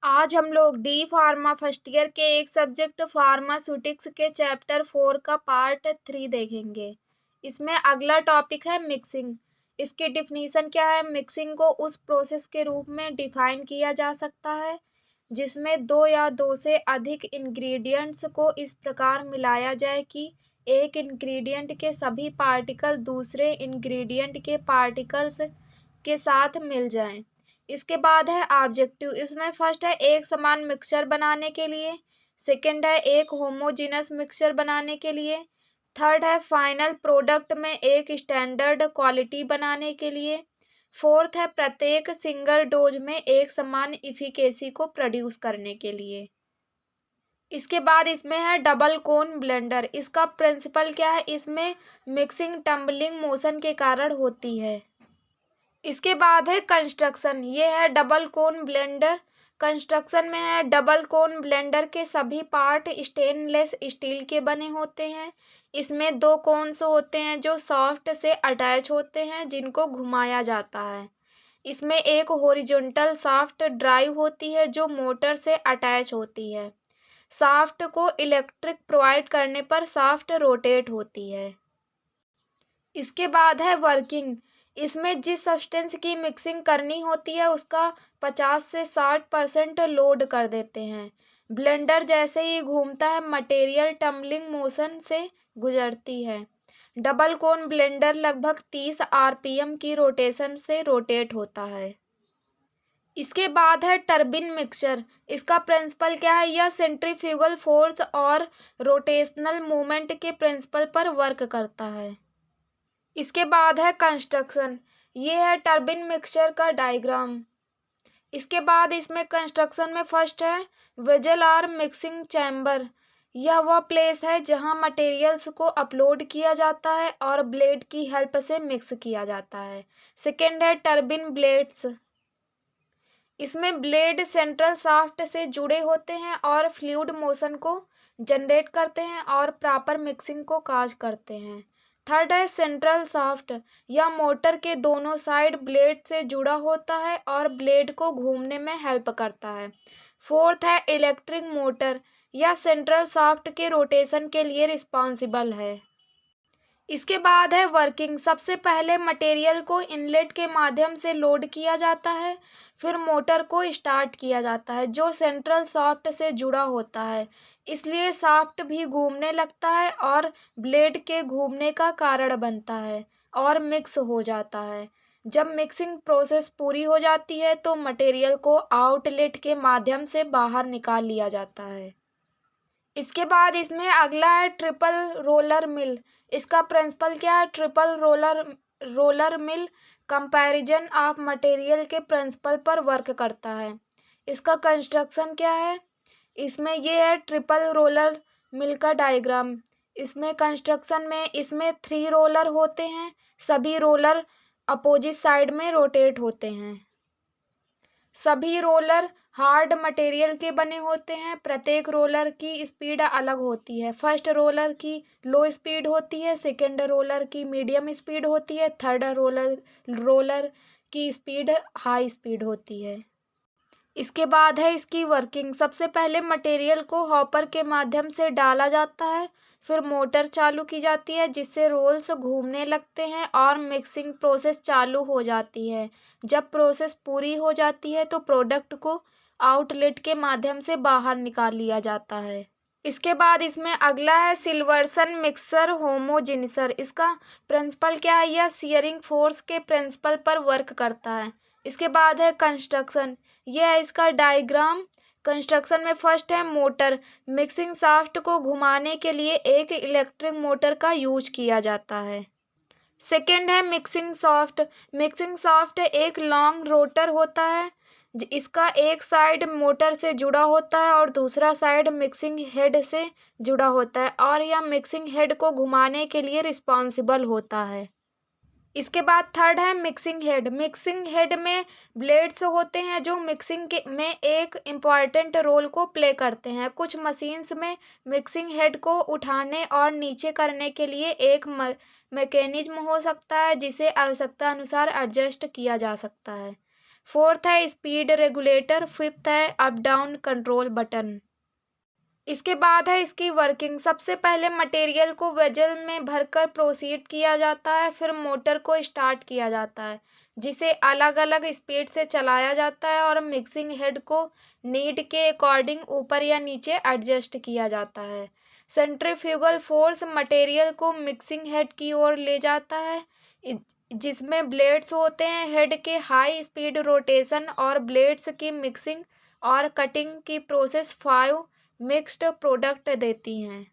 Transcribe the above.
आज हम लोग डी फार्मा फर्स्ट ईयर के एक सब्जेक्ट फार्मास्यूटिक्स के चैप्टर 4 का पार्ट 3 देखेंगे। इसमें अगला टॉपिक है मिक्सिंग। इसकी डिफिनीशन क्या है? मिक्सिंग को उस प्रोसेस के रूप में डिफाइन किया जा सकता है जिसमें दो या दो से अधिक इंग्रेडिएंट्स को इस प्रकार मिलाया जाए कि एक इंग्रेडिएंट के सभी पार्टिकल दूसरे इंग्रेडिएंट के पार्टिकल्स के साथ मिल जाएं। इसके बाद है ऑब्जेक्टिव। इसमें फर्स्ट है एक समान मिक्सचर बनाने के लिए, सेकंड है एक होमोजेनस मिक्सचर बनाने के लिए, थर्ड है फाइनल प्रोडक्ट में एक स्टैंडर्ड क्वालिटी बनाने के लिए, फोर्थ है प्रत्येक सिंगल डोज में एक समान इफिकेसी को प्रोड्यूस करने के लिए। इसके बाद इसमें है डबल कोन ब्लेंडर। इसका प्रिंसिपल क्या है? इसमें मिक्सिंग टम्बलिंग मोशन के कारण होती है। इसके बाद है कंस्ट्रक्शन। ये है डबल कोन ब्लेंडर। कंस्ट्रक्शन में है डबल कोन ब्लेंडर के सभी पार्ट स्टेनलेस स्टील के बने होते हैं। इसमें दो कोन्स होते हैं जो सॉफ्ट से अटैच होते हैं जिनको घुमाया जाता है। इसमें एक हॉरिजॉन्टल शाफ्ट ड्राइव होती है जो मोटर से अटैच होती है। शाफ्ट को इलेक्ट्रिक प्रोवाइड करने पर शाफ्ट रोटेट होती है। इसके बाद है वर्किंग। इसमें जिस सब्सटेंस की मिक्सिंग करनी होती है उसका 50 से 60% लोड कर देते हैं। ब्लेंडर जैसे ही घूमता है मटेरियल टम्बलिंग मोशन से गुजरती है। डबल कोन ब्लेंडर लगभग 30 आरपीएम की रोटेशन से रोटेट होता है। इसके बाद है टर्बिन मिक्सचर। इसका प्रिंसिपल क्या है? यह सेंट्रीफ्यूगल फोर्स और रोटेशनल मूवमेंट के प्रिंसिपल पर वर्क करता है। इसके बाद है कंस्ट्रक्शन। ये है टर्बिन मिक्सचर का डायग्राम। इसके बाद इसमें कंस्ट्रक्शन में फर्स्ट है वेजल आर्म मिक्सिंग चैम्बर। यह वह प्लेस है जहां मटेरियल्स को अपलोड किया जाता है और ब्लेड की हेल्प से मिक्स किया जाता है। सेकेंड है टर्बिन ब्लेड्स। इसमें ब्लेड सेंट्रल शाफ्ट से जुड़े होते हैं और फ्लूइड मोशन को जनरेट करते हैं और प्रॉपर मिक्सिंग को काज करते हैं। थर्ड है सेंट्रल शाफ्ट। यह मोटर के दोनों साइड ब्लेड से जुड़ा होता है और ब्लेड को घूमने में हेल्प करता है। फोर्थ है इलेक्ट्रिक मोटर। यह सेंट्रल शाफ्ट के रोटेशन के लिए रिस्पॉन्सिबल है। इसके बाद है वर्किंग। सबसे पहले मटेरियल को इनलेट के माध्यम से लोड किया जाता है, फिर मोटर को स्टार्ट किया जाता है जो सेंट्रल शाफ्ट से जुड़ा होता है। इसलिए शाफ्ट भी घूमने लगता है और ब्लेड के घूमने का कारण बनता है और मिक्स हो जाता है। जब मिक्सिंग प्रोसेस पूरी हो जाती है तो मटेरियल को आउटलेट के माध्यम से बाहर निकाल लिया जाता है। इसके बाद इसमें अगला है ट्रिपल रोलर मिल। इसका प्रिंसिपल क्या है? Triple roller mill comparison of material के प्रिंसिपल पर वर्क करता है। इसका कंस्ट्रक्शन क्या है? इसमें ये है ट्रिपल रोलर मिल का डायग्राम। इसमें कंस्ट्रक्शन में इसमें 3 रोलर होते हैं। सभी रोलर अपोजिट साइड में रोटेट होते हैं। सभी रोलर हार्ड मटेरियल के बने होते हैं। प्रत्येक रोलर की स्पीड अलग होती है। फर्स्ट रोलर की लो स्पीड होती है, सेकंड रोलर की मीडियम स्पीड होती है, थर्ड रोलर की स्पीड हाई स्पीड होती है। इसके बाद है इसकी वर्किंग। सबसे पहले मटेरियल को हॉपर के माध्यम से डाला जाता है, फिर मोटर चालू की जाती है जिससे रोल्स घूमने लगते हैं और मिक्सिंग प्रोसेस चालू हो जाती है। जब प्रोसेस पूरी हो जाती है तो प्रोडक्ट को आउटलेट के माध्यम से बाहर निकाल लिया जाता है। इसके बाद इसमें अगला है सिल्वर्सन मिक्सर होमोजेनिसर। इसका प्रिंसिपल क्या है? यह शियरिंग फोर्स के प्रिंसिपल पर वर्क करता है। इसके बाद है कंस्ट्रक्शन। यह है इसका डायग्राम। कंस्ट्रक्शन में फर्स्ट है मोटर। मिक्सिंग शाफ्ट को घुमाने के लिए एक इलेक्ट्रिक मोटर का यूज किया जाता है। सेकेंड है मिक्सिंग शाफ्ट। मिक्सिंग शाफ्ट एक लॉन्ग रोटर होता है। इसका एक साइड मोटर से जुड़ा होता है और दूसरा साइड मिक्सिंग हेड से जुड़ा होता है और यह मिक्सिंग हेड को घुमाने के लिए रिस्पॉन्सिबल होता है। इसके बाद थर्ड है मिक्सिंग हेड। मिक्सिंग हेड में ब्लेड्स होते हैं जो मिक्सिंग के में एक इम्पॉर्टेंट रोल को प्ले करते हैं। कुछ मशीन्स में मिक्सिंग हेड को उठाने और नीचे करने के लिए एक मैकेनिज्म हो सकता है जिसे आवश्यकता अनुसार एडजस्ट किया जा सकता है। फोर्थ है स्पीड रेगुलेटर, फिफ्थ है अप डाउन कंट्रोल बटन। इसके बाद है इसकी वर्किंग। सबसे पहले मटेरियल को वेजल में भरकर प्रोसीड किया जाता है, फिर मोटर को स्टार्ट किया जाता है जिसे अलग अलग स्पीड से चलाया जाता है और मिक्सिंग हेड को नीड के अकॉर्डिंग ऊपर या नीचे एडजस्ट किया जाता है। सेंट्रीफ्यूगल फोर्स मटेरियल को मिक्सिंग हेड की ओर ले जाता है जिसमें ब्लेड्स होते हैं। हेड के हाई स्पीड रोटेशन और ब्लेड्स की मिक्सिंग और कटिंग की प्रोसेस 5 मिक्स्ड प्रोडक्ट देती हैं।